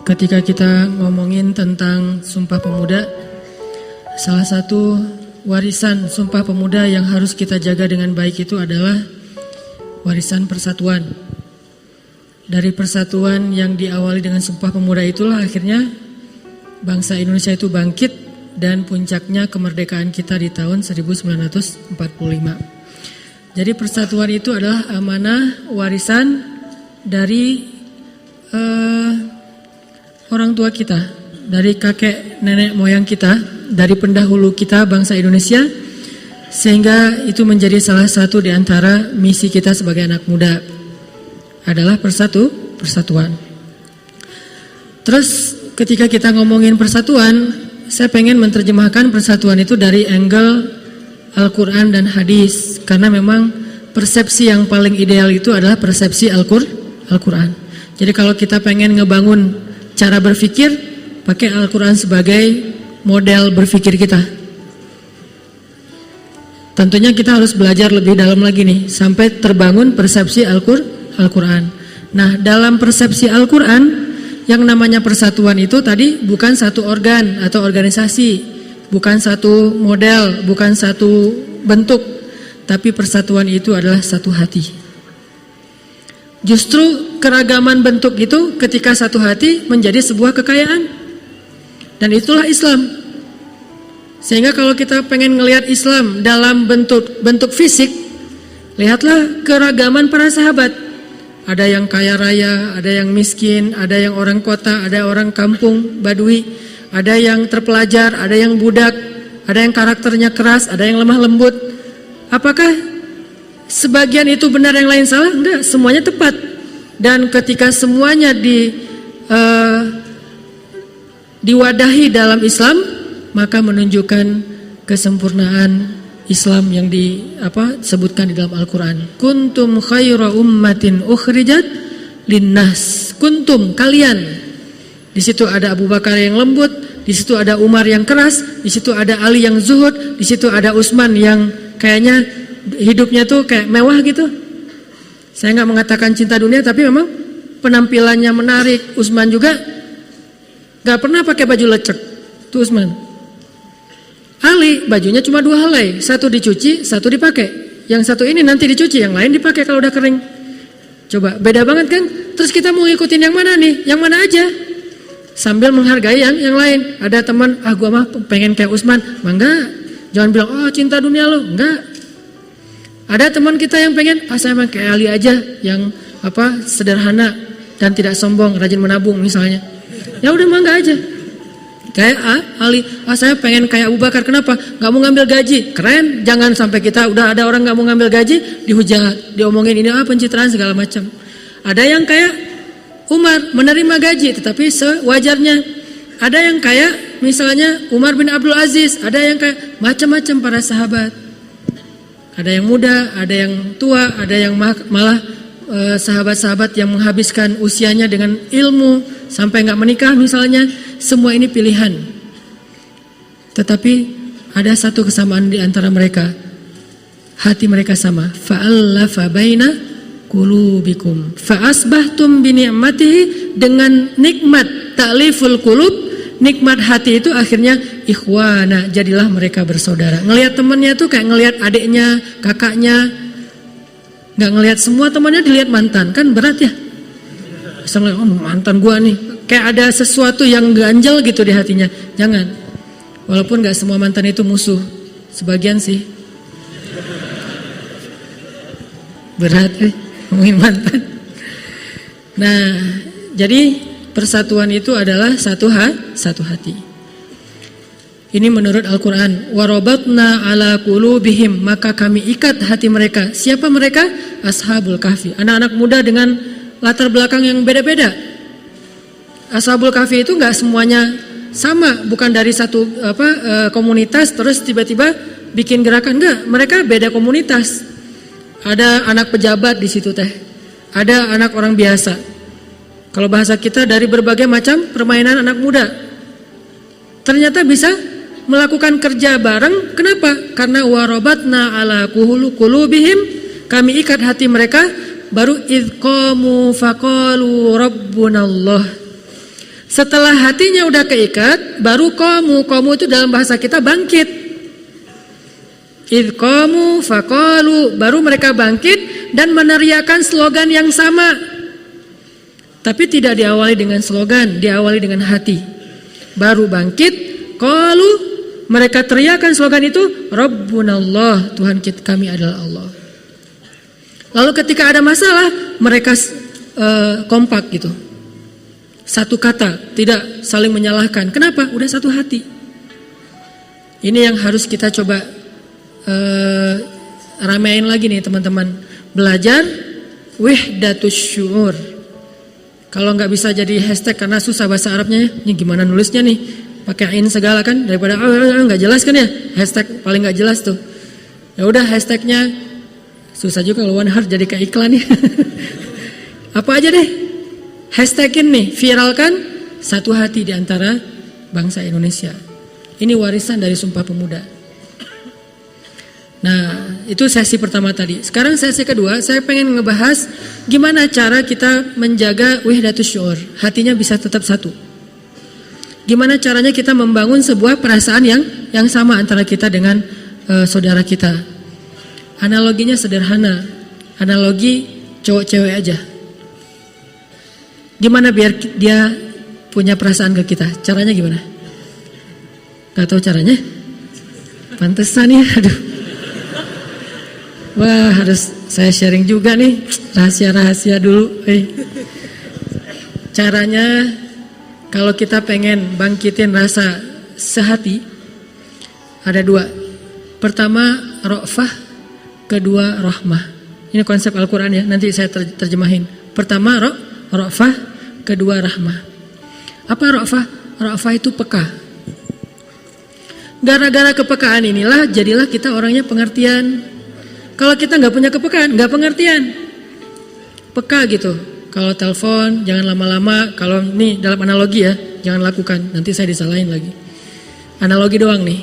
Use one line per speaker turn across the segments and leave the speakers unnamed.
Ketika kita ngomongin tentang Sumpah Pemuda, salah satu warisan Sumpah Pemuda yang harus kita jaga dengan baik itu adalah warisan persatuan. Dari persatuan yang diawali dengan Sumpah Pemuda itulah akhirnya bangsa Indonesia itu bangkit dan puncaknya kemerdekaan kita di tahun 1945. Jadi persatuan itu adalah amanah warisan dari orang tua kita, dari kakek nenek moyang kita, dari pendahulu kita bangsa Indonesia, sehingga itu menjadi salah satu di antara misi kita sebagai anak muda adalah persatuan. Terus ketika kita ngomongin persatuan, saya pengen menerjemahkan persatuan itu dari angle Al-Quran dan hadis, karena memang persepsi yang paling ideal itu adalah persepsi Al-Quran. Jadi kalau kita pengen ngebangun cara berpikir, pakai Al-Quran sebagai model berpikir kita. Tentunya kita harus belajar lebih dalam lagi nih, sampai terbangun persepsi Al-Quran. Nah, dalam persepsi Al-Quran, yang namanya persatuan itu tadi bukan satu organ atau organisasi, bukan satu model, bukan satu bentuk, tapi persatuan itu adalah satu hati. Justru keragaman bentuk itu ketika satu hati menjadi sebuah kekayaan. Dan itulah Islam. Sehingga kalau kita pengen ngelihat Islam dalam bentuk fisik, lihatlah keragaman para sahabat. Ada yang kaya raya, ada yang miskin, ada yang orang kota, ada orang kampung, badui. Ada yang terpelajar, ada yang budak, ada yang karakternya keras, ada yang lemah lembut. Apakah sebagian itu benar, yang lain salah? Enggak, semuanya tepat. Dan ketika semuanya diwadahi dalam Islam, maka menunjukkan kesempurnaan Islam yang disebutkan di dalam Al-Quran. Kuntum khaira ummatin ukhrijat linnas. Kuntum, kalian. Di situ ada Abu Bakar yang lembut, di situ ada Umar yang keras, di situ ada Ali yang zuhud, di situ ada Utsman yang kayaknya hidupnya tuh kayak mewah gitu. Saya nggak mengatakan cinta dunia, tapi memang penampilannya menarik. Utsman juga nggak pernah pakai baju lecek, tuh Utsman. Ali bajunya cuma 2 helai, satu dicuci, satu dipakai. Yang satu ini nanti dicuci, yang lain dipakai kalau udah kering. Coba beda banget kan? Terus kita mau ngikutin yang mana nih? Yang mana aja? Sambil menghargai yang lain. Ada teman, gua mah pengen kayak Utsman. Enggak. Jangan bilang, cinta dunia lo. Enggak. Ada teman kita yang pengen, saya mah kayak Ali aja, yang sederhana dan tidak sombong, rajin menabung misalnya. Ya udah mangga aja. Kayak Ali, saya pengen kayak Abu Bakar. Kenapa? Gak mau ngambil gaji. Keren. Jangan sampai kita udah ada orang gak mau ngambil gaji, dihujat, diomongin ini pencitraan segala macam. Ada yang kayak Umar menerima gaji tetapi sewajarnya. Ada yang kayak misalnya Umar bin Abdul Aziz, ada yang kayak macam-macam para sahabat. Ada yang muda, ada yang tua, ada yang malah sahabat-sahabat yang menghabiskan usianya dengan ilmu sampai nggak menikah misalnya. Semua ini pilihan. Tetapi ada satu kesamaan di antara mereka. Hati mereka sama. Fa'allafa baina qulubikum fa'asbahtum bi ni'matihi, dengan nikmat ta'liful qulub, nikmat hati itu akhirnya ikhwana, jadilah mereka bersaudara. Ngelihat temannya tuh kayak ngelihat adiknya, kakaknya. Enggak ngelihat semua temannya, dilihat mantan, kan berat ya. Misalnya mantan gua nih, kayak ada sesuatu yang ganjel gitu di hatinya. Jangan. Walaupun enggak semua mantan itu musuh, sebagian sih. Berat ngomongin mantan. Nah, jadi persatuan itu adalah satu hati. Ini menurut Al-Quran. Warabatna ala qulubihim, maka kami ikat hati mereka. Siapa mereka? Ashabul Kahfi. Anak-anak muda dengan latar belakang yang beda-beda. Ashabul Kahfi itu nggak semuanya sama, bukan dari satu komunitas terus tiba-tiba bikin gerakan. Enggak, mereka beda komunitas. Ada anak pejabat di situ teh, ada anak orang biasa. Kalau bahasa kita dari berbagai macam permainan anak muda. Ternyata bisa melakukan kerja bareng. Kenapa? Karena warabatna ala qulubihim, kami ikat hati mereka. Baru idqamu faqalu rabbunallah. Setelah hatinya udah keikat, baru qamu itu dalam bahasa kita bangkit. Idh qamu faqalu, baru mereka bangkit dan meneriakan slogan yang sama. Tapi tidak diawali dengan slogan, diawali dengan hati. Baru bangkit, qalu, mereka teriakan slogan itu, Rabbunallah, Tuhan kami adalah Allah. Lalu ketika ada masalah, mereka kompak gitu. Satu kata, tidak saling menyalahkan. Kenapa? Udah satu hati. Ini yang harus kita coba ramein lagi nih teman-teman. Belajar wahdatus syuur. Kalau nggak bisa jadi hashtag karena susah bahasa Arabnya, ini gimana nulisnya nih? Pakai ain segala kan, daripada nggak jelas kan ya? Hashtag paling nggak jelas tuh. Ya udah hashtagnya susah juga kalau one heart jadi kayak iklan nih. Apa aja deh? Hashtagin nih, viralkan satu hati di antara bangsa Indonesia. Ini warisan dari Sumpah Pemuda. Nah, itu sesi pertama tadi. Sekarang sesi kedua, saya pengen ngebahas gimana cara kita menjaga wahdatus syuur, hatinya bisa tetap satu. Gimana caranya kita membangun sebuah perasaan yang sama antara kita dengan saudara kita. Analoginya sederhana. Analogi cowok-cewek aja. Gimana biar dia punya perasaan ke kita? Caranya gimana? Gak tahu caranya? Pantesan ya, aduh. Wah, harus saya sharing juga nih, rahasia-rahasia dulu. Caranya, kalau kita pengen bangkitin rasa sehati, ada dua. Pertama, ra'fah, kedua, rahmah. Ini konsep Al-Quran ya, nanti saya terjemahin. Pertama, ra'fah, kedua rahmah. Apa ra'fah? Ra'fah itu peka. Gara-gara kepekaan inilah jadilah kita orangnya pengertian. Kalau kita nggak punya kepekaan, nggak pengertian. Peka gitu. Kalau telepon jangan lama-lama. Kalau nih dalam analogi ya, jangan lakukan. Nanti saya disalahin lagi. Analogi doang nih.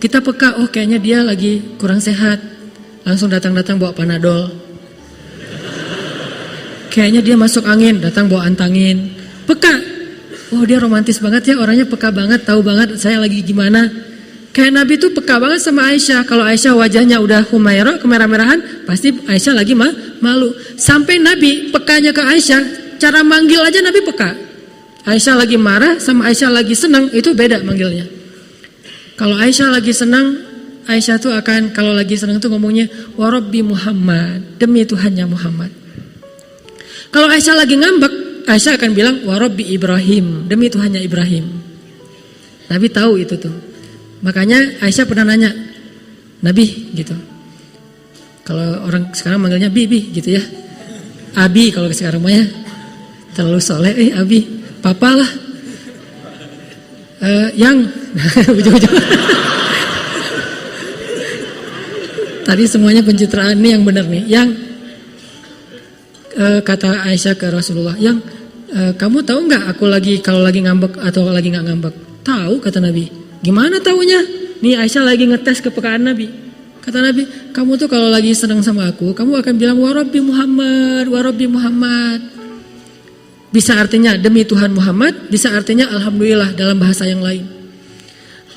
Kita peka, oh kayaknya dia lagi kurang sehat. Langsung datang-datang bawa Panadol. Kayaknya dia masuk angin, datang bawa antangin. Peka. Oh dia romantis banget ya, orangnya peka banget, tahu banget saya lagi gimana. Kayak Nabi tuh peka banget sama Aisyah. Kalau Aisyah wajahnya udah humairah, kemerah-merahan, pasti Aisyah lagi malu. Sampai Nabi pekanya ke Aisyah, cara manggil aja Nabi peka. Aisyah lagi marah sama Aisyah lagi senang, itu beda manggilnya. Kalau Aisyah lagi senang, Aisyah tuh akan, kalau lagi senang tuh ngomongnya, wa Rabbi Muhammad, demi Tuhannya Muhammad. Kalau Aisyah lagi ngambek, Aisyah akan bilang, wa Rabbi Ibrahim, demi Tuhannya Ibrahim. Nabi tahu itu tuh. Makanya Aisyah pernah nanya, Nabi gitu. Kalau orang sekarang manggilnya Bibi gitu ya. Abi kalau sekarang mah ya. Terlalu soleh, Abi. Papa lah. Yang ujung-ujung. Tadi semuanya pencitraan nih yang benar nih. Yang kata Aisyah ke Rasulullah, yang kamu tahu nggak aku lagi kalau lagi ngambek atau lagi nggak ngambek? Tahu kata Nabi. Gimana taunya? Nih Aisyah lagi ngetes kepekaan Nabi. Kata Nabi, kamu tuh kalau lagi senang sama aku, kamu akan bilang wa Rabbi Muhammad, wa Rabbi Muhammad. Bisa artinya demi Tuhan Muhammad, bisa artinya alhamdulillah dalam bahasa yang lain.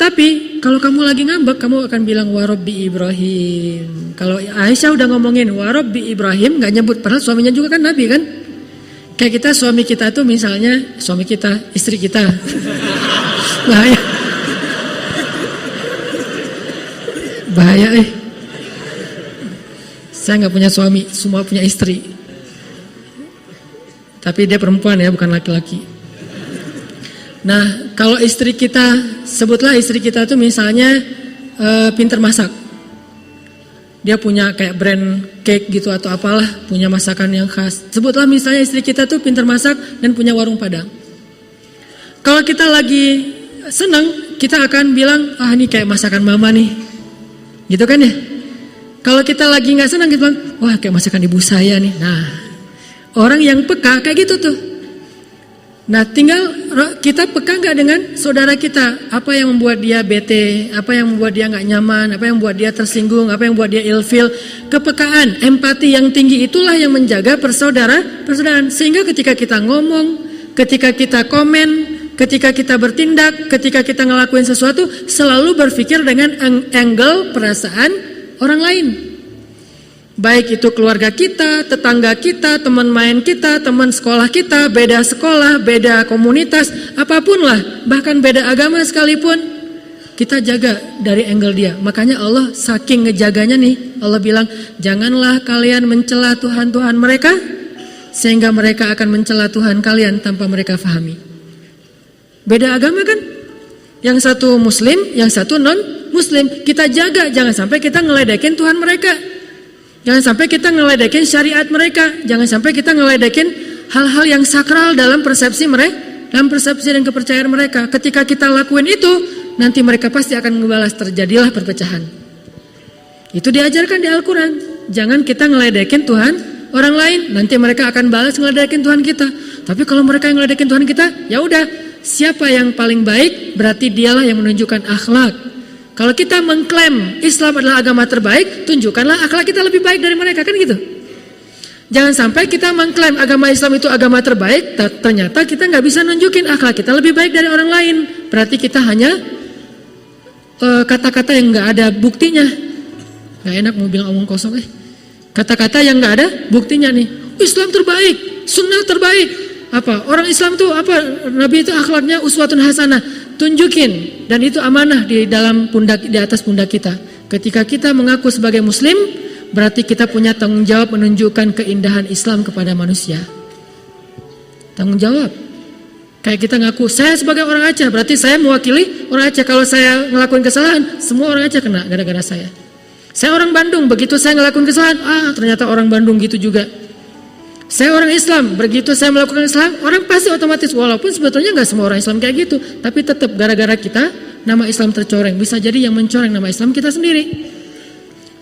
Tapi kalau kamu lagi ngambek, kamu akan bilang wa Rabbi Ibrahim. Kalau Aisyah udah ngomongin wa Rabbi Ibrahim, nggak nyebut, padahal suaminya juga kan Nabi kan. Kayak kita, suami kita tuh misalnya, suami kita, istri kita. Bahaya Saya nggak punya suami, semua punya istri. Tapi dia perempuan ya, bukan laki-laki. Nah, kalau istri kita, sebutlah istri kita tuh misalnya pinter masak. Dia punya kayak brand cake gitu atau apalah, punya masakan yang khas. Sebutlah misalnya istri kita tuh pinter masak dan punya warung Padang. Kalau kita lagi senang, kita akan bilang, ah ini kayak masakan mama nih. Gitu kan ya? Kalau kita lagi gak senang, kita bilang, wah kayak masakan ibu saya nih. Nah, orang yang peka kayak gitu tuh. Nah tinggal kita peka gak dengan saudara kita. Persaudaraan yang membuat dia bete, apa yang membuat dia gak nyaman, apa yang membuat dia tersinggung, apa yang membuat dia ilfil. Kepekaan, empati yang tinggi itulah yang menjaga persaudaraan. Sehingga ketika kita ngomong, ketika kita komen, ketika kita bertindak, ketika kita ngelakuin sesuatu, selalu berpikir dengan angle perasaan orang lain. Baik itu keluarga kita, tetangga kita, teman main kita, teman sekolah kita, beda sekolah, beda komunitas, apapun lah, bahkan beda agama sekalipun, kita jaga dari angle dia. Makanya Allah saking ngejaganya nih, Allah bilang, janganlah kalian mencela Tuhan-Tuhan mereka, sehingga mereka akan mencela Tuhan kalian tanpa mereka fahami. Beda agama kan? Yang satu muslim, yang satu non muslim. Kita jaga, jangan sampai kita ngeledekin Tuhan mereka. Jangan sampai kita ngeledekin syariat mereka. Jangan sampai kita ngeledekin hal-hal yang sakral dalam persepsi mereka, dalam persepsi dan kepercayaan mereka. Ketika kita lakuin itu, nanti mereka pasti akan membalas, terjadilah perpecahan. Itu diajarkan di Al-Quran. Jangan kita ngeledekin Tuhan orang lain, nanti mereka akan balas ngeledekin Tuhan kita. Tapi kalau mereka yang ngeledekin Tuhan kita, ya udah, siapa yang paling baik, berarti dialah yang menunjukkan akhlak. Kalau kita mengklaim Islam adalah agama terbaik, tunjukkanlah akhlak kita lebih baik dari mereka, kan gitu. Jangan sampai kita mengklaim agama Islam itu agama terbaik, ternyata kita nggak bisa nunjukin akhlak kita lebih baik dari orang lain. Berarti kita hanya kata-kata yang nggak ada buktinya. Nggak enak mau bilang omong kosong Kata-kata yang nggak ada buktinya nih. Islam terbaik, sunnah terbaik. Apa? Orang Islam tuh apa? Nabi itu akhlaknya uswatun hasanah. Tunjukin, dan itu amanah di dalam pundak, di atas pundak kita. Ketika kita mengaku sebagai muslim, berarti kita punya tanggung jawab menunjukkan keindahan Islam kepada manusia. Tanggung jawab. Kayak kita ngaku, saya sebagai orang Aceh, berarti saya mewakili orang Aceh. Kalau saya ngelakuin kesalahan, semua orang Aceh kena gara-gara saya. Saya orang Bandung, begitu saya ngelakuin kesalahan, ternyata orang Bandung gitu juga. Saya orang Islam, begitu saya melakukan Islam, orang pasti otomatis, walaupun sebetulnya nggak semua orang Islam kayak gitu, tapi tetap gara-gara kita nama Islam tercoreng. Bisa jadi yang mencoreng nama Islam kita sendiri,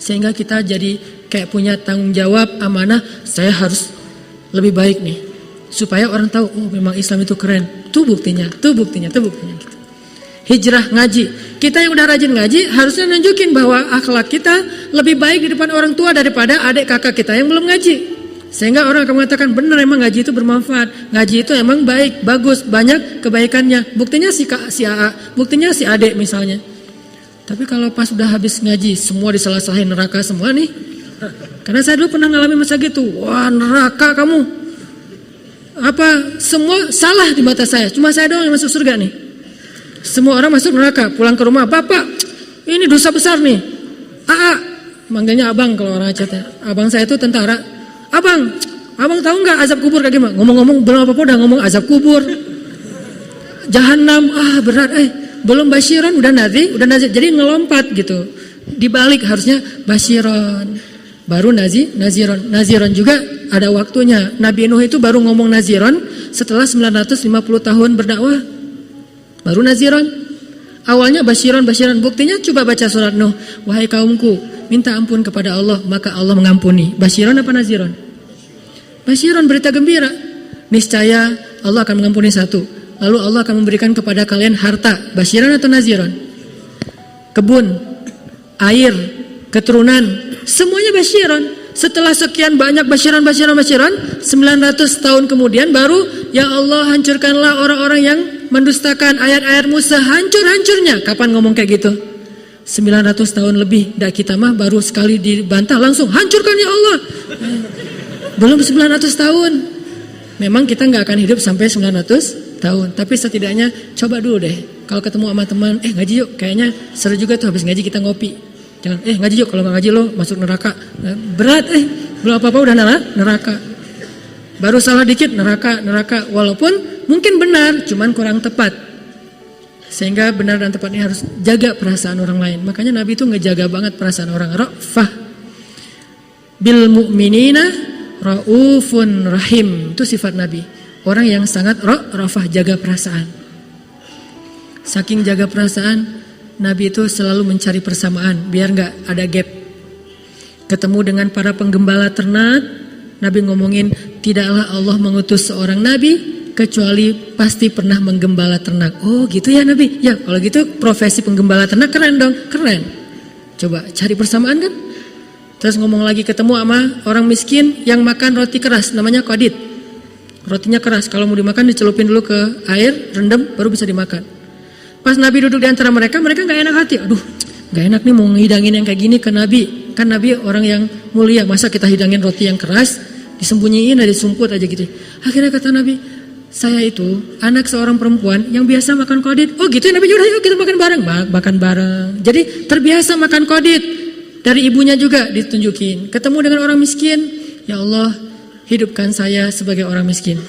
sehingga kita jadi kayak punya tanggung jawab, amanah. Saya harus lebih baik nih, supaya orang tahu, oh memang Islam itu keren. Tuh buktinya, tuh buktinya, tuh buktinya. Gitu. Hijrah ngaji, kita yang udah rajin ngaji harusnya nunjukin bahwa akhlak kita lebih baik di depan orang tua daripada adik kakak kita yang belum ngaji. Sehingga orang akan mengatakan, benar emang ngaji itu bermanfaat, ngaji itu emang baik, bagus, banyak kebaikannya. Buktinya si AA, buktinya si adik misalnya. Tapi kalau pas udah habis ngaji, semua disalah-salahin, neraka semua nih. Karena saya dulu pernah ngalamin masa gitu, wah neraka kamu. Apa, semua salah di mata saya, cuma saya doang yang masuk surga nih. Semua orang masuk neraka, pulang ke rumah, bapak, ini dosa besar nih. AA, manggilnya abang kalau orang Aceh. Abang saya itu tentara. Abang tahu nggak azab kubur kayak gimana? Ngomong-ngomong belum apa-apa udah ngomong azab kubur, jahanam, berat, belum basyiron udah nazir, jadi ngelompat gitu. Dibalik harusnya basyiron, baru naziron juga ada waktunya. Nabi Nuh itu baru ngomong naziron setelah 950 tahun berdakwah, baru naziron. Awalnya basyiron. Buktinya coba baca surat Nuh. Wahai kaumku, minta ampun kepada Allah, maka Allah mengampuni. Basyiron apa naziron? Basyiron, berita gembira. Niscaya Allah akan mengampuni satu. Lalu Allah akan memberikan kepada kalian harta. Basyiron atau naziron? Kebun, air, keturunan, semuanya basyiron. Setelah sekian banyak basyiron, 900 tahun kemudian baru, ya Allah hancurkanlah orang-orang yang mendustakan ayat-ayatmu sehancur-hancurnya. Kapan ngomong kayak gitu? 900 tahun lebih. Dak kita mah baru sekali dibantah langsung hancurkan ya Allah. Belum 900 tahun. Memang kita nggak akan hidup sampai 900 tahun. Tapi setidaknya coba dulu deh. Kalau ketemu sama teman, ngaji yuk. Kayaknya seru juga tuh habis ngaji kita ngopi. Jangan, ngaji yuk. Kalau nggak ngaji lo masuk neraka. Berat, belum apa-apa udah neraka. Baru salah dikit neraka. Walaupun mungkin benar, cuman kurang tepat. Sehingga benar dan tepat ini harus jaga perasaan orang lain. Makanya Nabi itu ngejaga banget perasaan orang. Ra'fah bil mu'minina raufun rahim. Itu sifat Nabi. Orang yang sangat ra'fah, jaga perasaan. Saking jaga perasaan, Nabi itu selalu mencari persamaan biar nggak ada gap. Ketemu dengan para penggembala ternak, Nabi ngomongin, tidaklah Allah mengutus seorang Nabi kecuali pasti pernah menggembala ternak. Oh gitu ya Nabi? Ya kalau gitu profesi penggembala ternak keren dong. Keren. Coba cari persamaan kan. Terus ngomong lagi ketemu sama orang miskin yang makan roti keras, namanya qadid. rotinya keras. Kalau mau dimakan dicelupin dulu ke air, rendam, baru bisa dimakan. Pas Nabi duduk di antara mereka nggak enak hati. Aduh, nggak enak nih mau ngehidangin yang kayak gini ke Nabi. Kan Nabi orang yang mulia, masa kita hidangin roti yang keras, disembunyiin aja, disumput aja gitu. Akhirnya kata Nabi, saya itu anak seorang perempuan yang biasa makan kodit. Oh gitu ya Nabi, yaudah yuk kita makan bareng. Makan bareng. Jadi terbiasa makan kodit. Dari ibunya juga ditunjukin. Ketemu dengan orang miskin, ya Allah, hidupkan saya sebagai orang miskin.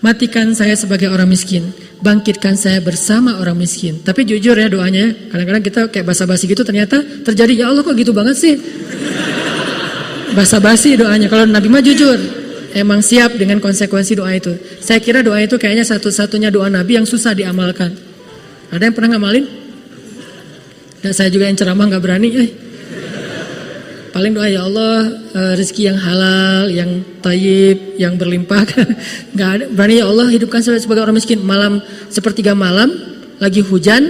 Matikan saya sebagai orang miskin. Bangkitkan saya bersama orang miskin. Tapi jujur ya doanya, kadang-kadang kita kayak basa-basi gitu, ternyata terjadi. Ya Allah kok gitu banget sih. Basa-basi doanya. Kalau Nabi mah jujur, emang siap dengan konsekuensi doa itu. Saya kira doa itu kayaknya satu-satunya doa Nabi yang susah diamalkan. Ada yang pernah ngamalin? Dan saya juga yang ceramah gak berani. Paling doa, ya Allah, rezeki yang halal, yang tayyib, yang berlimpah. Gak ada. Berani, ya Allah, hidupkan saya sebagai orang miskin. Malam, sepertiga malam, lagi hujan,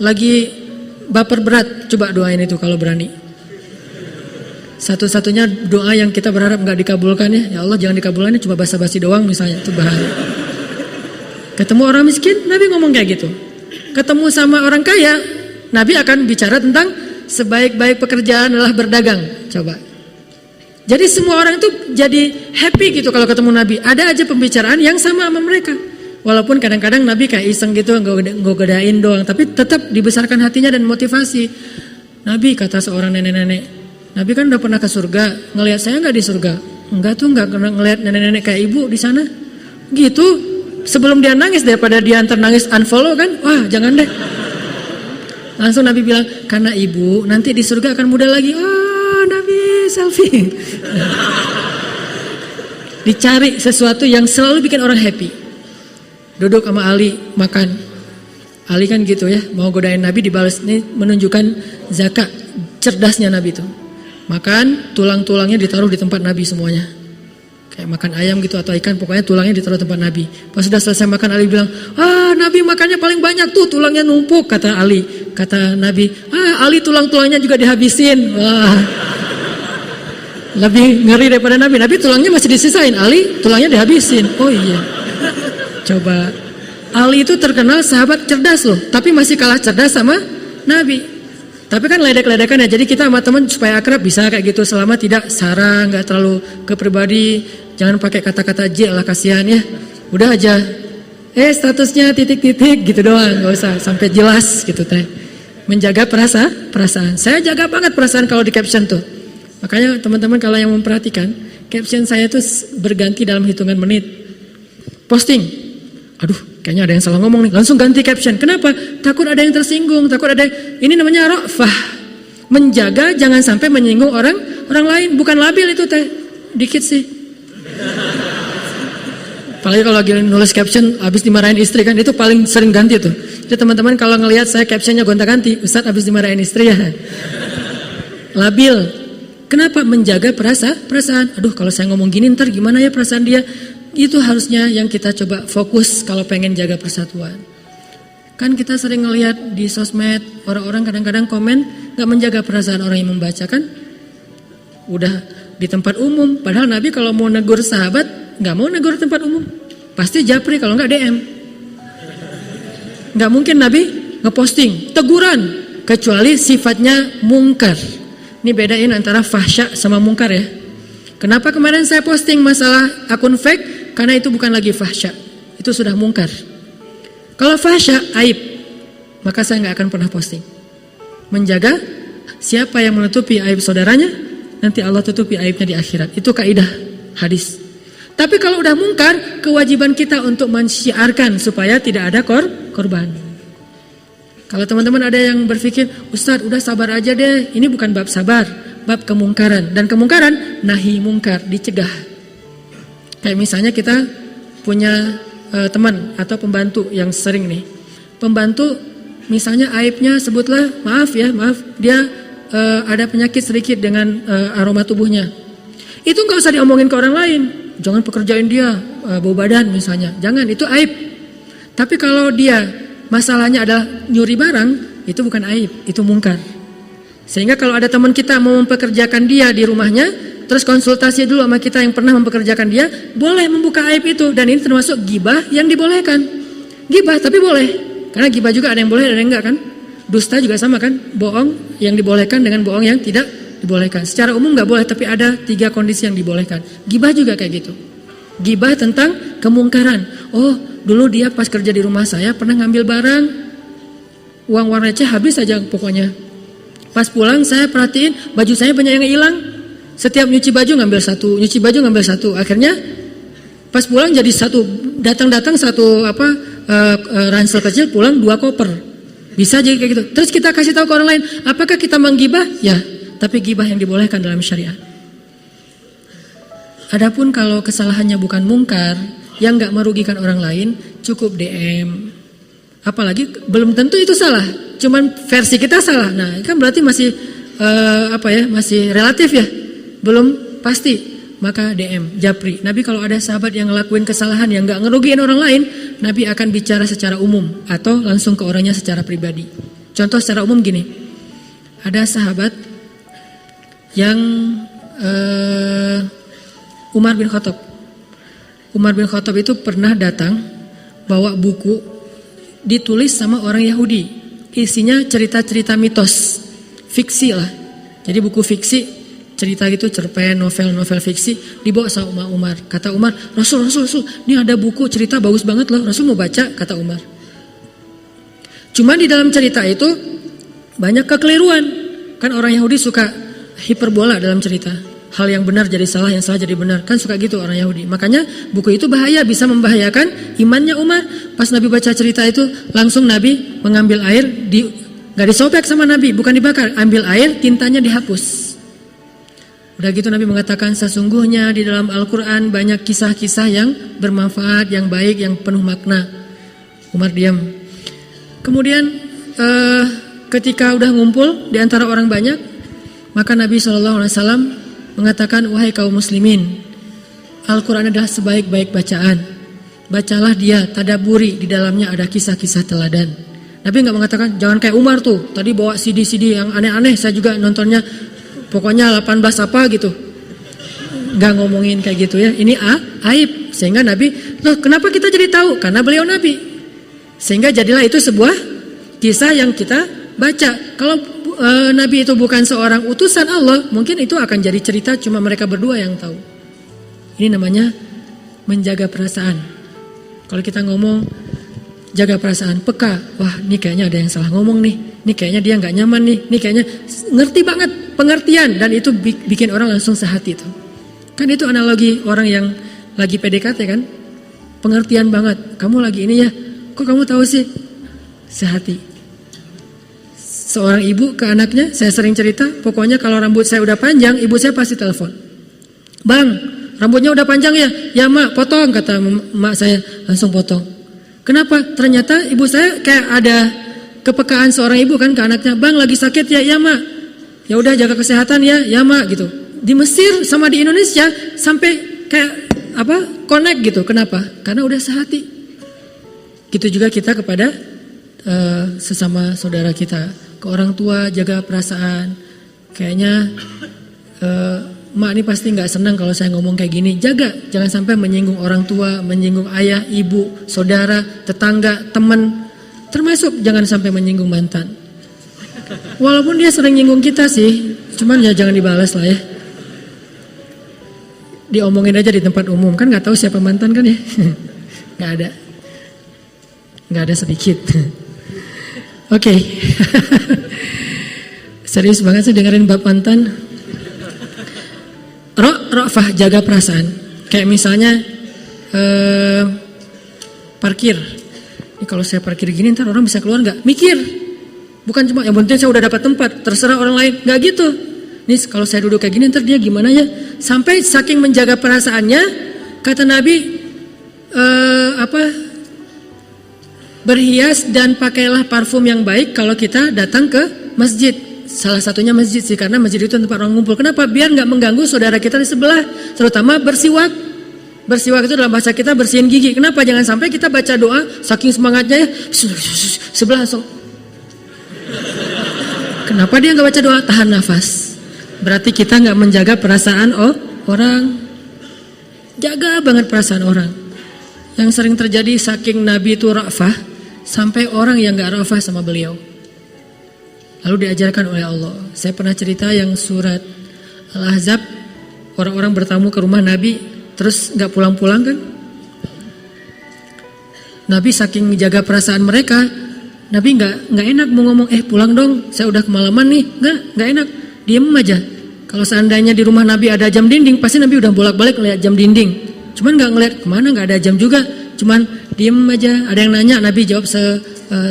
lagi baper berat. Coba doain itu kalau berani. Satu-satunya doa yang kita berharap gak dikabulkan ya. Ya Allah, jangan dikabulkan, cuma basa-basi doang misalnya. Itu bahaya. Ketemu orang miskin, Nabi ngomong kayak gitu. Ketemu sama orang kaya, Nabi akan bicara tentang sebaik-baik pekerjaan adalah berdagang. Coba. Jadi semua orang itu jadi happy gitu kalau ketemu Nabi. Ada aja pembicaraan yang sama mereka. Walaupun kadang-kadang Nabi kayak iseng gitu, nggak godain doang. Tapi tetap dibesarkan hatinya dan motivasi. Nabi, kata seorang nenek-nenek, Nabi kan udah pernah ke surga. Ngelihat saya nggak di surga? Enggak tuh, nggak pernah ngelihat nenek-nenek kayak ibu di sana. Gitu. Sebelum dia nangis, daripada dia antar nangis unfollow kan. Wah jangan deh. Langsung Nabi bilang, karena ibu nanti di surga akan muda lagi. Oh Nabi selfie. Dicari sesuatu yang selalu bikin orang happy. Duduk sama Ali makan. Ali kan gitu ya, mau godain Nabi dibalas. Ini menunjukkan zakat cerdasnya Nabi itu. Makan, tulang-tulangnya ditaruh di tempat Nabi semuanya. Kayak makan ayam gitu atau ikan, pokoknya tulangnya ditaruh di tempat Nabi. Pas sudah selesai makan, Ali bilang, Nabi makannya paling banyak tuh, tulangnya numpuk, kata Ali. Kata Nabi, Ali tulang-tulangnya juga dihabisin. Wah, lebih ngeri daripada Nabi. Nabi tulangnya masih disisain, Ali tulangnya dihabisin. Oh iya. Coba, Ali itu terkenal sahabat cerdas loh, tapi masih kalah cerdas sama Nabi. Tapi kan ledek-ledekan ya, jadi kita sama teman supaya akrab bisa kayak gitu, selama tidak sara, nggak terlalu ke pribadi, jangan pakai kata-kata J lah, kasihan ya. Udah aja, statusnya titik-titik gitu doang, nggak usah sampai jelas gitu teh. Menjaga perasaan. Saya jaga banget perasaan kalau di caption tuh. Makanya teman-teman kalau yang memperhatikan, caption saya tuh berganti dalam hitungan menit. Posting, aduh kayaknya ada yang salah ngomong nih, langsung ganti caption. Kenapa? Takut ada yang tersinggung, takut ada ini namanya ra'fah. Menjaga jangan sampai menyinggung orang lain, bukan labil itu teh. Dikit sih. Apalagi kalau lagi nulis caption habis dimarahin istri kan, itu paling sering ganti tuh. Jadi teman-teman kalau ngelihat saya captionnya gonta-ganti, Ustaz habis dimarahin istri ya. Labil. Kenapa? Menjaga perasaan. Aduh kalau saya ngomong gini ntar gimana ya perasaan dia. Itu harusnya yang kita coba fokus kalau pengen jaga persatuan. Kan kita sering ngelihat di sosmed, orang-orang kadang-kadang komen gak menjaga perasaan orang yang membaca kan. Udah di tempat umum, padahal Nabi kalau mau negur sahabat gak mau negur tempat umum, pasti japri kalau gak DM. Gak mungkin Nabi ngeposting teguran kecuali sifatnya mungkar. Ini bedain antara fahsya sama mungkar ya. Kenapa kemarin saya posting masalah akun fake? Karena itu bukan lagi fahsya, itu sudah mungkar. Kalau fahsya, aib, maka saya gak akan pernah posting. Menjaga siapa yang menutupi aib saudaranya, nanti Allah tutupi aibnya di akhirat. Itu kaidah hadis. Tapi kalau udah mungkar, kewajiban kita untuk mensyiarkan supaya tidak ada korban. Kalau teman-teman ada yang berpikir, Ustadz udah sabar aja deh, ini bukan bab sabar, bab kemungkaran. Dan kemungkaran, nahi mungkar, dicegah. Kayak misalnya kita punya teman atau pembantu yang sering nih. Pembantu misalnya aibnya sebutlah, maaf, dia ada penyakit sedikit dengan aroma tubuhnya. Itu gak usah diomongin ke orang lain. Jangan pekerjain dia, bau badan misalnya. Jangan, itu aib. Tapi kalau dia masalahnya adalah nyuri barang, itu bukan aib, itu mungkar. Sehingga kalau ada teman kita mau mempekerjakan dia di rumahnya, terus konsultasi dulu sama kita yang pernah mempekerjakan dia, boleh membuka aib itu. Dan ini termasuk gibah yang dibolehkan. Gibah tapi boleh, karena gibah juga ada yang boleh ada yang enggak kan. Dusta juga sama kan, bohong yang dibolehkan dengan bohong yang tidak dibolehkan. Secara umum nggak boleh, tapi ada 3 kondisi yang dibolehkan. Gibah juga kayak gitu. Gibah tentang kemungkaran. Oh, dulu dia pas kerja di rumah saya pernah ngambil barang, uang warna receh habis aja pokoknya. Pas pulang saya perhatiin baju saya banyak yang hilang. Setiap nyuci baju ngambil satu, nyuci baju ngambil satu. Akhirnya pas pulang jadi satu, datang-datang satu ransel kecil, pulang 2 koper. Bisa jadi kayak gitu. Terus kita kasih tahu ke orang lain, apakah kita menggibah? Ya, tapi gibah yang dibolehkan dalam syariat. Adapun kalau kesalahannya bukan mungkar, yang nggak merugikan orang lain, cukup DM. Apalagi belum tentu itu salah, cuman versi kita salah. Nah, kan berarti masih masih relatif ya, belum pasti. Maka DM, japri. Nabi kalau ada sahabat yang ngelakuin kesalahan yang nggak ngerugiin orang lain, Nabi akan bicara secara umum atau langsung ke orangnya secara pribadi. Contoh secara umum gini, ada sahabat yang Umar bin Khattab. Umar bin Khattab itu pernah datang bawa buku ditulis sama orang Yahudi, isinya cerita-cerita mitos, fiksi lah. Jadi buku fiksi, cerita gitu, cerpen, novel fiksi dibawa sama Umar. Kata Umar, Rasul, ini ada buku cerita bagus banget loh, Rasul mau baca, kata Umar. Cuma di dalam cerita itu banyak kekeliruan. Kan orang Yahudi suka hiperbola dalam cerita. Hal yang benar jadi salah, yang salah jadi benar. Kan suka gitu orang Yahudi. Makanya buku itu bahaya, bisa membahayakan imannya Umar. Pas Nabi baca cerita itu, langsung Nabi mengambil air, gak disobek sama Nabi, bukan dibakar. Ambil air, tintanya dihapus. Udah gitu Nabi mengatakan, sesungguhnya di dalam Al-Quran banyak kisah-kisah yang bermanfaat, yang baik, yang penuh makna. Umar diam. Kemudian ketika udah ngumpul di antara orang banyak, maka Nabi SAW mengatakan, wahai kaum muslimin, Al-Quran adalah sebaik-baik bacaan. Bacalah dia, tadaburi, di dalamnya ada kisah-kisah teladan. Nabi nggak mengatakan, jangan kayak Umar tuh, tadi bawa CD-CD yang aneh-aneh, saya juga nontonnya, pokoknya 18 apa gitu. Nggak ngomongin kayak gitu ya, ini aib. Sehingga Nabi, loh kenapa kita jadi tahu? Karena beliau Nabi. Sehingga jadilah itu sebuah kisah yang kita baca. Kalau Nabi itu bukan seorang utusan Allah, mungkin itu akan jadi cerita cuma mereka berdua yang tahu. Ini namanya menjaga perasaan. Kalau kita ngomong jaga perasaan, peka. Wah, ini kayaknya ada yang salah ngomong nih. Ini kayaknya dia nggak nyaman nih. Ini kayaknya ngerti banget, pengertian, dan itu bikin orang langsung sehati tuh. Kan itu analogi orang yang lagi PDKT kan, pengertian banget. Kamu lagi ini ya, kok kamu tahu sih? Sehati. Seorang ibu ke anaknya, saya sering cerita, pokoknya kalau rambut saya udah panjang, ibu saya pasti telepon. Bang, rambutnya udah panjang ya? Ya mak, potong, kata mak saya, langsung potong. Kenapa? Ternyata ibu saya kayak ada kepekaan seorang ibu kan ke anaknya. Bang, lagi sakit ya? Ya mak. Ya udah jaga kesehatan ya? Ya mak, gitu. Di Mesir sama di Indonesia sampai kayak connect gitu. Kenapa? Karena udah sehati. Gitu juga kita kepada sesama saudara kita. Ke orang tua jaga perasaan. Kayaknya mak ini pasti gak senang kalau saya ngomong kayak gini. Jaga, jangan sampai menyinggung orang tua, menyinggung ayah, ibu, saudara, tetangga, teman. Termasuk jangan sampai menyinggung mantan. Walaupun dia sering nyinggung kita sih, cuman ya jangan dibalas lah ya. Diomongin aja di tempat umum, kan gak tahu siapa mantan kan ya. Gak ada sedikit. Oke. Serius banget sih dengerin bab mantan. Ra'fah, jaga perasaan. Kayak misalnya parkir. Ini kalau saya parkir gini ntar orang bisa keluar nggak? Mikir. Bukan cuma yang penting saya udah dapat tempat, terserah orang lain. Nggak gitu. Nih kalau saya duduk kayak gini ntar dia gimana ya? Sampai saking menjaga perasaannya, kata Nabi berhias dan pakailah parfum yang baik kalau kita datang ke masjid. Salah satunya masjid sih, karena masjid itu tempat orang ngumpul. Kenapa? Biar nggak mengganggu saudara kita di sebelah. Terutama bersiwak. Bersiwak itu dalam bahasa kita bersihin gigi. Kenapa? Jangan sampai kita baca doa saking semangatnya ya, sebelah langsung. Kenapa dia nggak baca doa? Tahan nafas. Berarti kita nggak menjaga perasaan orang. Jaga banget perasaan orang. Yang sering terjadi saking Nabi itu ra'fah, sampai orang yang nggak ra'fah sama beliau. Lalu diajarkan oleh Allah. Saya pernah cerita yang surat Al-Ahzab, orang-orang bertamu ke rumah Nabi, terus nggak pulang-pulang kan? Nabi saking menjaga perasaan mereka, Nabi nggak enak mau ngomong, pulang dong, saya udah kemalaman nih, nggak enak, diem aja. Kalau seandainya di rumah Nabi ada jam dinding, pasti Nabi udah bolak-balik ngeliat jam dinding. Cuman nggak ngeliat kemana, nggak ada jam juga, cuman diem aja. Ada yang nanya, Nabi jawab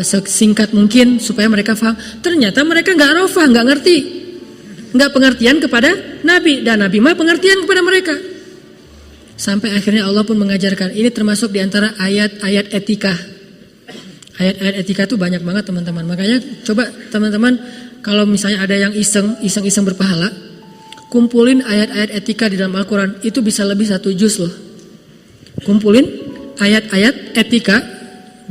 sesingkat mungkin supaya mereka paham. Ternyata mereka nggak rafah, nggak ngerti, nggak pengertian kepada Nabi, dan Nabi mah pengertian kepada mereka. Sampai akhirnya Allah pun mengajarkan. Ini termasuk diantara ayat-ayat etika. Ayat-ayat etika itu banyak banget teman-teman. Makanya coba teman-teman kalau misalnya ada yang iseng berpahala, kumpulin ayat-ayat etika di dalam Al-Quran. Itu bisa lebih 1 juz loh. Kumpulin ayat-ayat etika.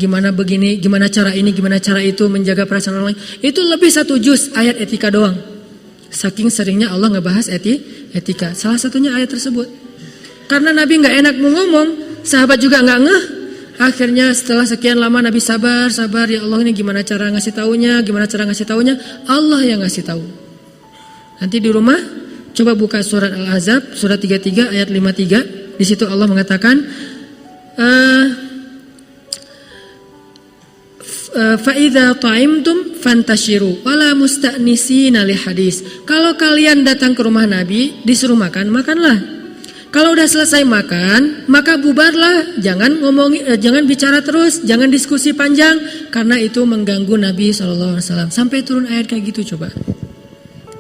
Gimana begini, gimana cara ini, gimana cara itu, menjaga perasaan orang lain. Itu lebih 1 juz ayat etika doang. Saking seringnya Allah ngebahas etika. Salah satunya ayat tersebut. Karena Nabi nggak enak mau ngomong, sahabat juga nggak ngeh. Akhirnya setelah sekian lama Nabi sabar, ya Allah ini gimana cara ngasih taunya, Allah yang ngasih tahu. Nanti di rumah coba buka surat Al-Ahzab, surat 33 ayat 53. Di situ Allah mengatakan, Fa'idha ta'imtum fantashiru wala musta'nisina li hadis. Kalau kalian datang ke rumah Nabi disuruh makan, makanlah. Kalau udah selesai makan, maka bubarlah. Jangan jangan bicara terus, jangan diskusi panjang, karena itu mengganggu Nabi SAW. Sampai turun ayat kayak gitu coba.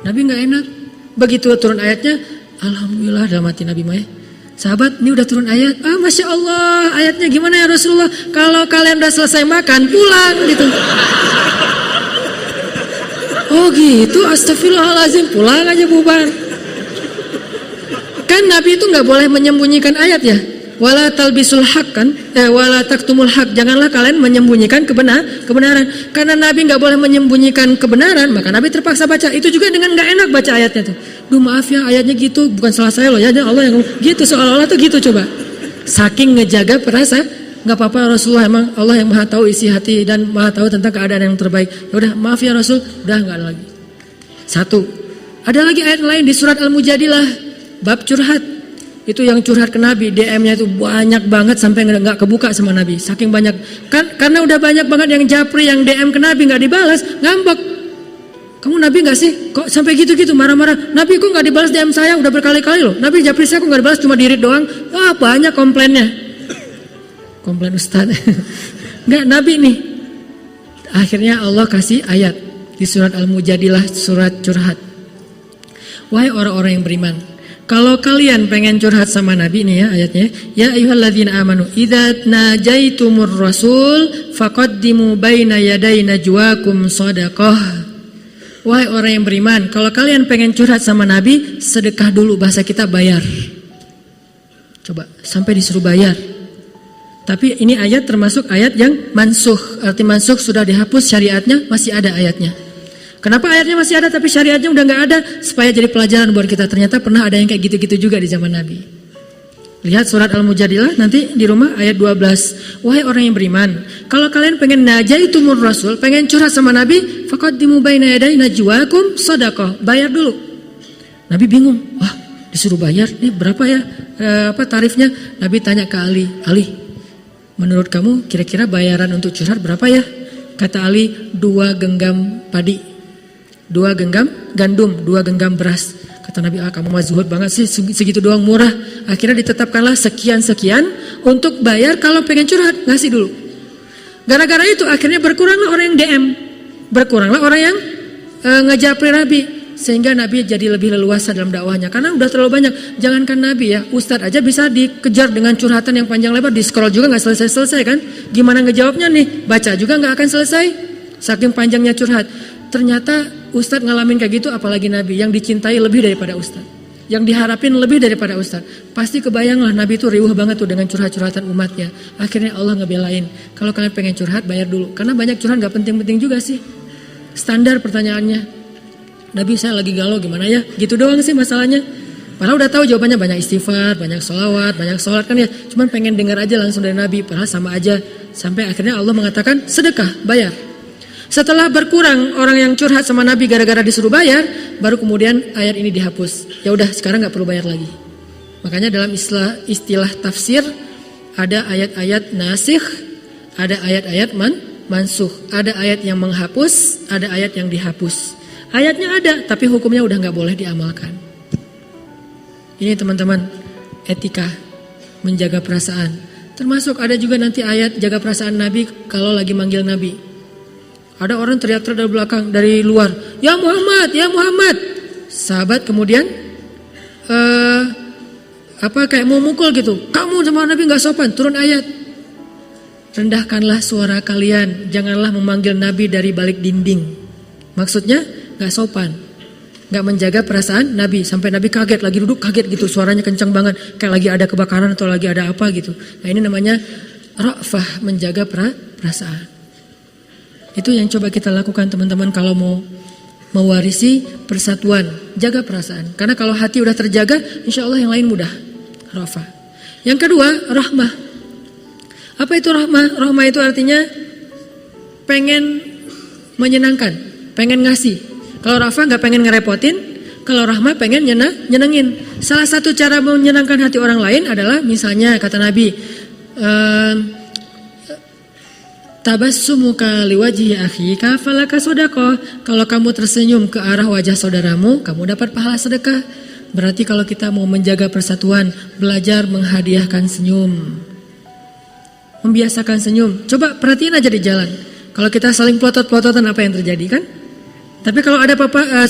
Nabi nggak enak. Begitu turun ayatnya, alhamdulillah dalam hati Nabi Maya. Sahabat, ini udah turun ayat. Masya Allah, ayatnya gimana ya Rasulullah? Kalau kalian udah selesai makan, pulang gitu. Oh gitu, astagfirullahaladzim, pulang aja bubar. Kan Nabi itu nggak boleh menyembunyikan ayat ya. Wala talbisul haq kan, wala taktumul haq. Janganlah kalian menyembunyikan kebenaran. Karena Nabi nggak boleh menyembunyikan kebenaran, maka Nabi terpaksa baca. Itu juga dengan nggak enak baca ayatnya tuh. Duh maaf ya ayatnya gitu, bukan salah saya loh ya. Allah yang gitu, seolah-olah tuh gitu coba. Saking ngejaga perasa, nggak apa-apa Rasulullah, emang Allah yang maha tahu isi hati dan maha tahu tentang keadaan yang terbaik. Ya udah maaf ya Rasul, udah nggak ada lagi. 1. Ada lagi ayat lain di surat Al-Mujadilah. Bab curhat, itu yang curhat ke Nabi, DM-nya itu banyak banget sampai nggak kebuka sama Nabi, saking banyak. Karena udah banyak banget yang japri, yang DM ke Nabi nggak dibalas, ngambek. Kamu Nabi nggak sih? Kok sampai gitu-gitu marah-marah? Nabi kok nggak dibalas DM saya? Udah berkali-kali loh. Nabi japri saya kok nggak dibalas, cuma dirit doang. Wah banyak komplainnya. Komplain Ustaz. Nggak Nabi nih. Akhirnya Allah kasih ayat di surat Al-Mujadilah, surat curhat. Wahai orang-orang yang beriman, kalau kalian pengen curhat sama Nabi nih ya ayatnya, ya ayyuhalladzina amanu idza najaitumur rasul faqaddimu baina yaday najwakum shadaqah. Wahai orang yang beriman, kalau kalian pengen curhat sama Nabi, sedekah dulu, bahasa kita bayar. Coba sampai disuruh bayar. Tapi ini ayat termasuk ayat yang mansukh. Arti mansukh sudah dihapus, syariatnya masih ada ayatnya. Kenapa ayatnya masih ada tapi syariatnya udah nggak ada? Supaya jadi pelajaran buat kita. Ternyata pernah ada yang kayak gitu-gitu juga di zaman Nabi. Lihat surat Al-Mujadilah nanti di rumah ayat 12. Wahai orang yang beriman, kalau kalian pengen najaitumur rasul, pengen curhat sama Nabi, faqaddimu baina yaday najwakum shadaqah. Bayar dulu. Nabi bingung. Wah, disuruh bayar. Ini berapa ya tarifnya? Nabi tanya ke Ali, menurut kamu kira-kira bayaran untuk curhat berapa ya? Kata Ali, 2 genggam padi. 2 genggam gandum, 2 genggam beras. Kata Nabi, kamu mah zuhud banget sih, segitu doang murah. Akhirnya ditetapkanlah sekian-sekian untuk bayar kalau pengen curhat, ngasih dulu. Gara-gara itu akhirnya berkuranglah orang yang DM, berkuranglah orang yang ngejapri Nabi, sehingga Nabi jadi lebih leluasa dalam dakwahnya. Karena udah terlalu banyak. Jangankan Nabi ya, Ustadz aja bisa dikejar dengan curhatan yang panjang lebar, di scroll juga nggak selesai-selesai kan? Gimana ngejawabnya nih? Baca juga nggak akan selesai, saking panjangnya curhat. Ternyata Ustadz ngalamin kayak gitu, apalagi Nabi yang dicintai lebih daripada Ustadz, yang diharapin lebih daripada Ustadz. Pasti kebayanglah Nabi itu riuh banget tuh dengan curhat-curhatan umatnya. Akhirnya Allah ngebelain, kalau kalian pengen curhat bayar dulu. Karena banyak curhat gak penting-penting juga sih. Standar pertanyaannya, Nabi saya lagi galau gimana ya? Gitu doang sih masalahnya. Padahal udah tahu jawabannya, banyak istighfar, banyak sholawat, banyak sholat kan ya. Cuman pengen dengar aja langsung dari Nabi. Padahal sama aja. Sampai akhirnya Allah mengatakan sedekah, bayar. Setelah berkurang orang yang curhat sama Nabi gara-gara disuruh bayar, baru kemudian ayat ini dihapus. Ya udah sekarang nggak perlu bayar lagi. Makanya dalam istilah tafsir ada ayat-ayat nasikh, ada ayat-ayat mansuh, ada ayat yang menghapus, ada ayat yang dihapus. Ayatnya ada, tapi hukumnya udah nggak boleh diamalkan. Ini teman-teman, etika menjaga perasaan. Termasuk ada juga nanti ayat jaga perasaan Nabi kalau lagi manggil Nabi. Ada orang teriak-teriak dari belakang, dari luar, ya Muhammad, ya Muhammad. Sahabat kemudian kayak mau mukul gitu. Kamu sama Nabi nggak sopan. Turun ayat. Rendahkanlah suara kalian, janganlah memanggil Nabi dari balik dinding. Maksudnya nggak sopan, nggak menjaga perasaan Nabi. Sampai Nabi kaget, lagi duduk kaget gitu, suaranya kencang banget, kayak lagi ada kebakaran atau lagi ada apa gitu. Nah ini namanya ra'fah, menjaga perasaan. Itu yang coba kita lakukan teman-teman kalau mau mewarisi persatuan, jaga perasaan. Karena kalau hati udah terjaga, insya Allah yang lain mudah. Ra'fah. Yang kedua, rahmah. Apa itu rahmah? Rahmah itu artinya pengen menyenangkan, pengen ngasih. Kalau ra'fah nggak pengen ngerepotin, kalau rahmah pengen nyenengin. Salah satu cara menyenangkan hati orang lain adalah misalnya kata Nabi, tabassumuka liwajhi akhika falaka shadaqah. Kalau kamu tersenyum ke arah wajah saudaramu, kamu dapat pahala sedekah. Berarti kalau kita mau menjaga persatuan, belajar menghadiahkan senyum. Membiasakan senyum. Coba perhatiin aja di jalan. Kalau kita saling pelotot-pelototan apa yang terjadi kan? Tapi kalau ada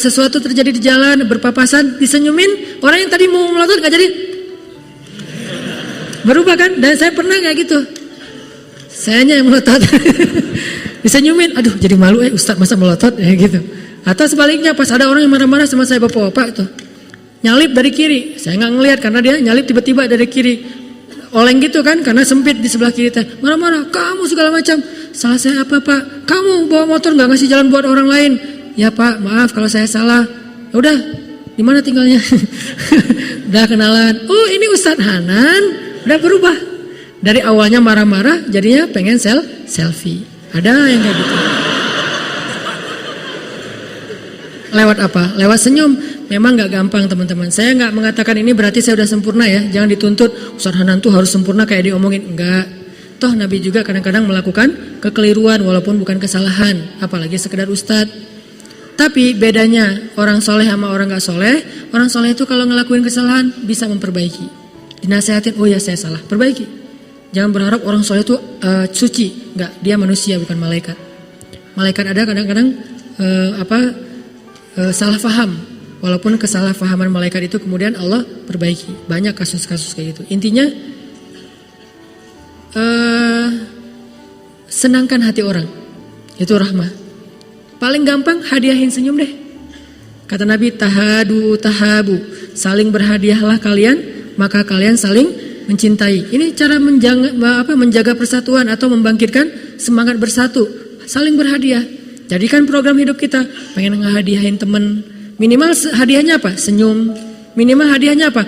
sesuatu terjadi di jalan, berpapasan, disenyumin, orang yang tadi mau melotot gak jadi. Berubah kan? Dan saya pernah kayak gitu. Sayanya yang melotot. Disenyumin, aduh jadi malu Ustaz masa melotot gitu. Atau sebaliknya pas ada orang yang marah-marah sama saya bapak-bapak itu, nyalip dari kiri, saya nggak ngelihat karena dia nyalip tiba-tiba dari kiri, oleng gitu kan, karena sempit di sebelah kiri teh, marah-marah, kamu segala macam. Salah saya apa Pak? Kamu bawa motor nggak ngasih jalan buat orang lain. Ya Pak, maaf kalau saya salah. Ya udah, di mana tinggalnya? Udah kenalan. Oh ini Ustadz Hanan, udah berubah. Dari awalnya marah-marah, jadinya pengen selfie. Ada yang kayak gitu. Lewat apa? Lewat senyum. Memang gak gampang teman-teman. Saya gak mengatakan ini berarti saya udah sempurna ya. Jangan dituntut Ustaz Hanan tuh harus sempurna kayak diomongin. Enggak. Toh Nabi juga kadang-kadang melakukan kekeliruan walaupun bukan kesalahan. Apalagi sekedar ustadz. Tapi bedanya orang soleh sama orang gak soleh. Orang soleh itu kalau ngelakuin kesalahan bisa memperbaiki. Dinasehatin, oh ya saya salah, perbaiki. Jangan berharap orang soleh itu suci. Enggak, dia manusia bukan malaikat. Malaikat ada kadang-kadang salah faham. Walaupun kesalahpahaman malaikat itu kemudian Allah perbaiki. Banyak kasus-kasus kayak gitu. Intinya senangkan hati orang. Itu rahmah. Paling gampang hadiahin senyum deh. Kata Nabi, tahadu tahabu. Saling berhadiahlah kalian, maka kalian saling mencintai. Ini cara menjaga persatuan atau membangkitkan semangat bersatu. Saling berhadiah. Jadikan program hidup kita. Pengen ngehadiahin temen, minimal hadiahnya apa? Senyum. Minimal hadiahnya apa?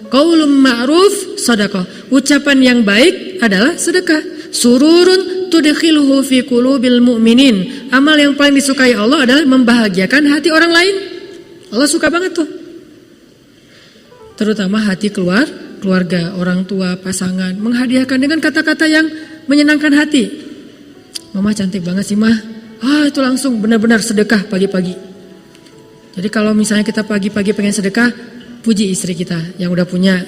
Qaulun ma'ruf shadaqah. Ucapan yang baik adalah sedekah. Sururun tudkhiluhu fi qulubil mu'minin. Amal yang paling disukai Allah adalah membahagiakan hati orang lain. Allah suka banget tuh. Terutama hati keluarga, orang tua, pasangan, menghadiahkan dengan kata-kata yang menyenangkan hati. Mama cantik banget sih mah. Itu langsung benar-benar sedekah pagi-pagi. Jadi kalau misalnya kita pagi-pagi pengen sedekah, puji istri kita yang udah punya.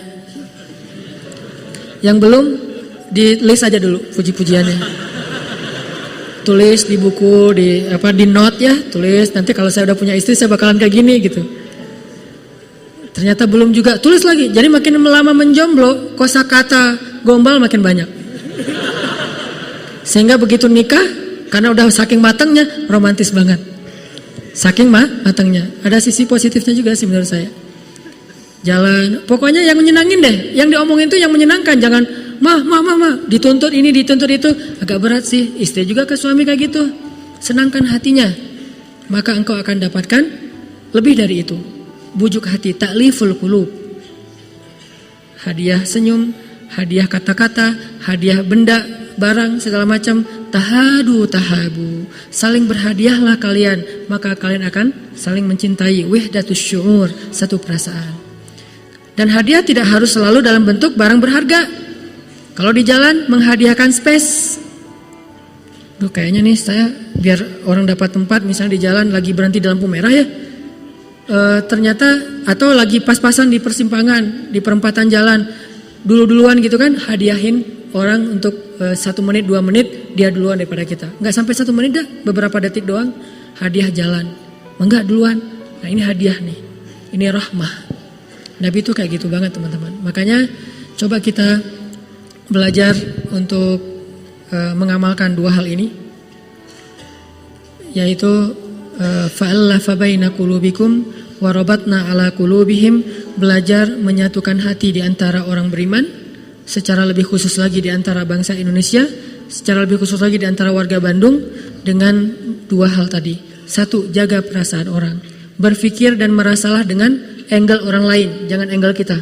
Yang belum, di list aja dulu puji-pujiannya. Tulis di buku, di note ya, tulis nanti kalau saya udah punya istri saya bakalan kayak gini gitu. Ternyata belum juga, tulis lagi. Jadi makin lama menjomblo, kosakata gombal makin banyak. Sehingga begitu nikah, karena udah saking matangnya, romantis banget. Saking matangnya. Ada sisi positifnya juga sih menurut saya. Jalan, pokoknya yang menyenangin deh. Yang diomongin tuh yang menyenangkan. Jangan, mah, dituntut ini, dituntut itu. Agak berat sih. Istri juga ke suami kayak gitu. Senangkan hatinya. maka engkau akan dapatkan lebih dari itu. Bujuk hati, ta'liful qulub. Hadiah senyum, hadiah kata-kata, hadiah benda, barang, segala macam. Tahadu tahabu, saling berhadiahlah kalian, maka kalian akan saling mencintai. Wahdatus syu'ur, satu perasaan. Dan hadiah tidak harus selalu dalam bentuk barang berharga. Kalau di jalan menghadiahkan space. Duh, kayaknya nih saya biar orang dapat tempat, misalnya di jalan lagi berhenti di lampu merah ya. Ternyata atau lagi pas-pasan di persimpangan, di perempatan jalan, duluan gitu kan, hadiahin orang untuk 1 menit 2 menit, dia duluan daripada kita. Enggak sampai 1 menit dah, beberapa detik doang, hadiah jalan. Enggak duluan. Nah ini hadiah nih, ini rahmah. Nabi itu kayak gitu banget teman-teman. Makanya coba kita belajar untuk mengamalkan 2 hal ini, yaitu fa'allafa baina qulubikum wa rabatna ala qulubihim, belajar menyatukan hati di antara orang beriman, secara lebih khusus lagi di antara bangsa Indonesia, secara lebih khusus lagi di antara warga Bandung, dengan 2 hal tadi. 1, jaga perasaan orang, berpikir dan merasalah dengan angle orang lain, jangan angle kita.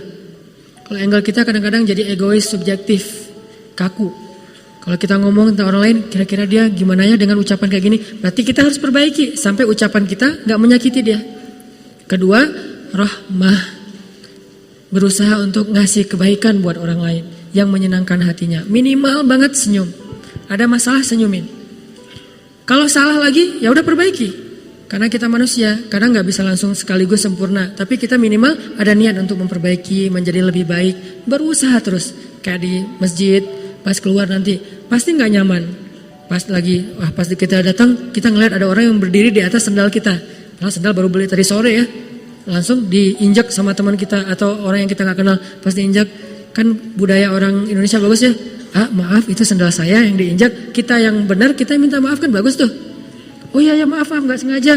Kalau angle kita kadang-kadang jadi egois, subjektif, kaku. Kalau kita ngomong tentang orang lain, kira-kira dia gimana ya dengan ucapan kayak gini, berarti kita harus perbaiki sampai ucapan kita gak menyakiti dia. Kedua, rahmah, berusaha untuk ngasih kebaikan buat orang lain yang menyenangkan hatinya. Minimal banget senyum. Ada masalah senyumin. Kalau salah lagi, ya udah perbaiki. Karena kita manusia, kadang nggak bisa langsung sekaligus sempurna. Tapi kita minimal ada niat untuk memperbaiki, menjadi lebih baik. Berusaha terus. Kayak di masjid, pas keluar nanti pasti nggak nyaman. Pas kita datang, kita ngeliat ada orang yang berdiri di atas sendal kita. Nah, sendal baru beli tadi sore ya. Langsung diinjak sama teman kita atau orang yang kita nggak kenal, pas diinjak. Kan budaya orang Indonesia bagus ya. Maaf itu sendal saya yang diinjak. Kita yang benar kita minta maaf kan bagus tuh. Oh iya ya maaf nggak sengaja.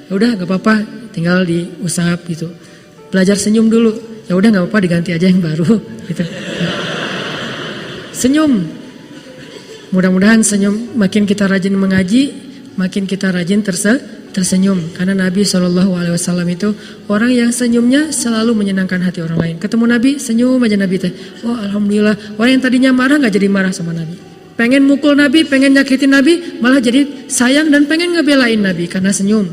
Ya udah nggak apa-apa, tinggal diusap gitu. Belajar senyum dulu. Ya udah nggak apa-apa, diganti aja yang baru gitu. Senyum. Mudah-mudahan senyum, makin kita rajin mengaji, makin kita rajin tersenyum. Karena Nabi SAW itu orang yang senyumnya selalu menyenangkan hati orang lain. Ketemu Nabi, senyum aja Nabi teh. Oh alhamdulillah. Orang yang tadinya marah gak jadi marah sama Nabi. Pengen mukul Nabi, pengen nyakitin Nabi, malah jadi sayang dan pengen ngebelain Nabi karena senyum.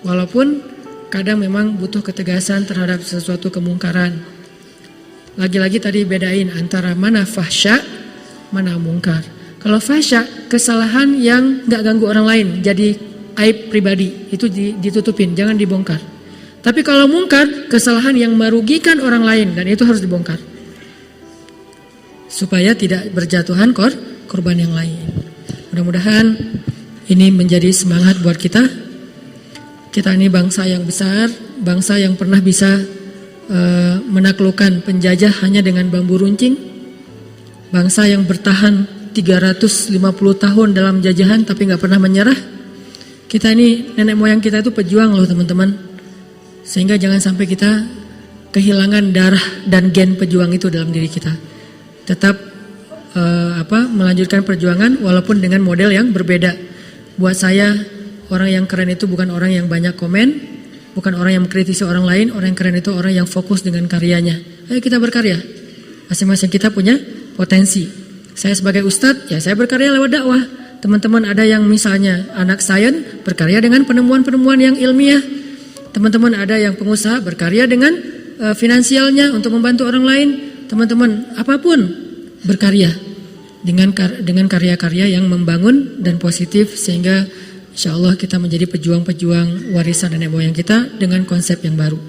Walaupun kadang memang butuh ketegasan terhadap sesuatu kemungkaran. Lagi-lagi tadi bedain antara mana fahsya, mana mungkar. Kalau fahsya, kesalahan yang gak ganggu orang lain, jadi aib pribadi, itu ditutupin, jangan dibongkar. Tapi kalau mungkar, kesalahan yang merugikan orang lain, dan itu harus dibongkar. Supaya tidak berjatuhan korban yang lain. Mudah-mudahan ini menjadi semangat buat kita. Kita ini bangsa yang besar, bangsa yang pernah bisa menaklukkan penjajah hanya dengan bambu runcing. Bangsa yang bertahan 350 tahun dalam jajahan tapi gak pernah menyerah. Kita ini, nenek moyang kita itu pejuang loh teman-teman. Sehingga jangan sampai kita kehilangan darah dan gen pejuang itu dalam diri kita. Tetap melanjutkan perjuangan walaupun dengan model yang berbeda. Buat saya, orang yang keren itu bukan orang yang banyak komen, bukan orang yang mengkritisi orang lain. Orang yang keren itu orang yang fokus dengan karyanya. Ayo kita berkarya. Masing-masing kita punya potensi. Saya sebagai ustadz, ya saya berkarya lewat dakwah. Teman-teman ada yang misalnya anak sains berkarya dengan penemuan-penemuan yang ilmiah. Teman-teman ada yang pengusaha berkarya dengan finansialnya untuk membantu orang lain. Teman-teman apapun berkarya dengan karya-karya yang membangun dan positif, sehingga insya Allah kita menjadi pejuang-pejuang warisan nenek moyang kita dengan konsep yang baru.